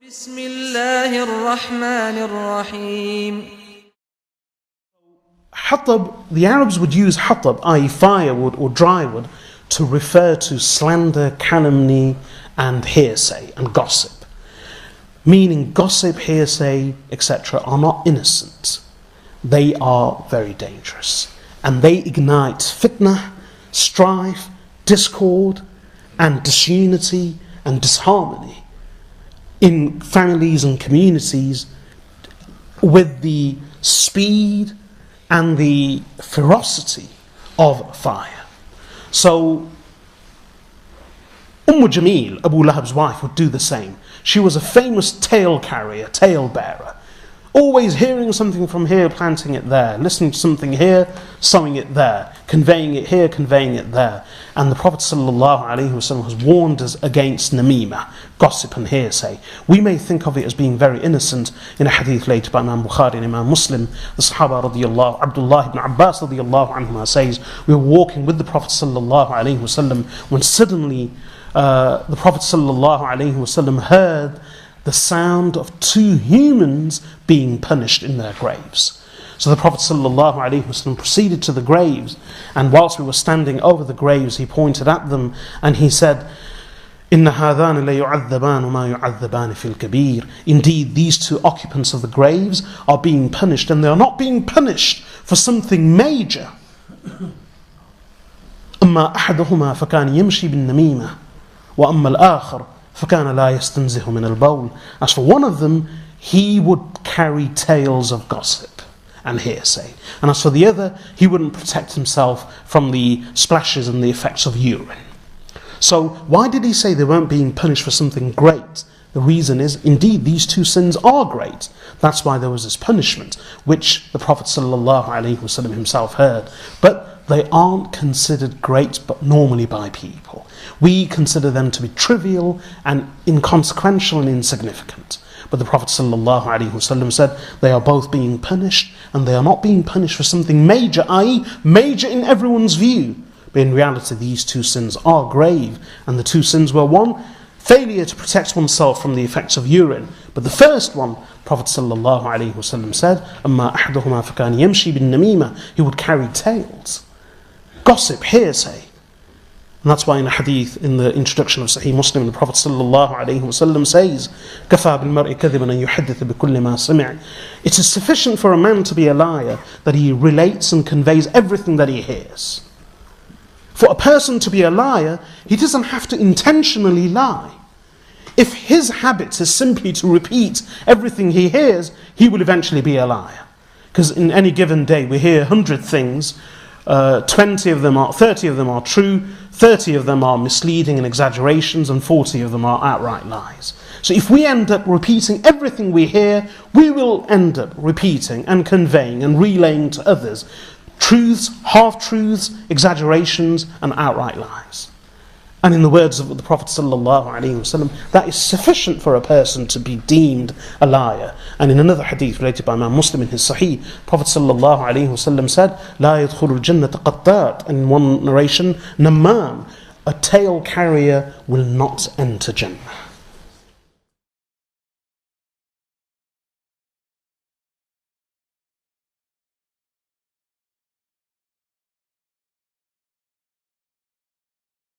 بسم الله الرحمن الرحيم. Hatab, the Arabs would use hatab, i.e. firewood or drywood, to refer to slander, calumny and hearsay and gossip. Meaning gossip, hearsay, etc. are not innocent. They are very dangerous. And they ignite fitna, strife, discord and disunity and disharmony in families and communities with the speed and the ferocity of fire. So Jamil, Abu Lahab's wife, would do the same. She was a famous tale carrier, tale bearer, always hearing something from here, planting it there, listening to something here, sowing it there, conveying it here, conveying it there. And the Prophet ﷺ has warned us against namima, gossip and hearsay. We may think of it as being very innocent. In a hadith later by Imam Bukhari and Imam Muslim, the Sahaba radiallahu, Abdullah ibn Abbas radiallahu anhuma says, we were walking with the Prophet ﷺ when suddenly the Prophet ﷺ heard the sound of two humans being punished in their graves. So the Prophet ﷺ proceeded to the graves, and whilst we were standing over the graves, he pointed at them and he said, إِنَّ هَذَانِ لَيُعَذَّبَانُ مَا يُعَذَّبَانِ فِي الْكَبِيرِ. Indeed, these two occupants of the graves are being punished, and they are not being punished for something major. أَمَّا أَحَدُهُمَا فَكَانَ يَمْشِي بِالنَّمِيمَةِ وَأَمَّا الْآخَرُ فَكَانَ لَا يَسْتَنزِهُ مِنَ الْبَوْلِ. As for one of them, he would carry tales of gossip and hearsay. And as for the other, he wouldn't protect himself from the splashes and the effects of urine. So why did he say they weren't being punished for something great? The reason is, indeed, these two sins are great. That's why there was this punishment, which the Prophet ﷺ himself heard. But they aren't considered great but normally by people. We consider them to be trivial and inconsequential and insignificant. But the Prophet ﷺ said they are both being punished, and they are not being punished for something major, i.e. major in everyone's view. But in reality, these two sins are grave, and the two sins were, one, failure to protect oneself from the effects of urine. But the first one, Prophet ﷺ said, أَمَّا أَحْدُهُمَا فَكَانَ يَمْشِي بِالنَّمِيمَةِ. He would carry tales, gossip, hearsay. And that's why in a hadith, in the introduction of Sahih Muslim, the Prophet ﷺ says, كَفَى بِالْمَرْءِ كَذِبًا أَن يُحَدِّثَ بِكُلِّ مَا سَمِعَ. It is sufficient for a man to be a liar that he relates and conveys everything that he hears. For a person to be a liar, he doesn't have to intentionally lie. If his habit is simply to repeat everything he hears, he will eventually be a liar. Because in any given day we hear 100 things, 30 of them are true, 30 of them are misleading and exaggerations, and 40 of them are outright lies. So if we end up repeating everything we hear, we will end up repeating and conveying and relaying to others truths, half-truths, exaggerations and outright lies. And in the words of the Prophet ﷺ, that is sufficient for a person to be deemed a liar. And in another hadith related by Imam Muslim in his Sahih, Prophet ﷺ said, لا يدخل الجنة قطات. And in one narration, namam, a tale carrier will not enter Jannah.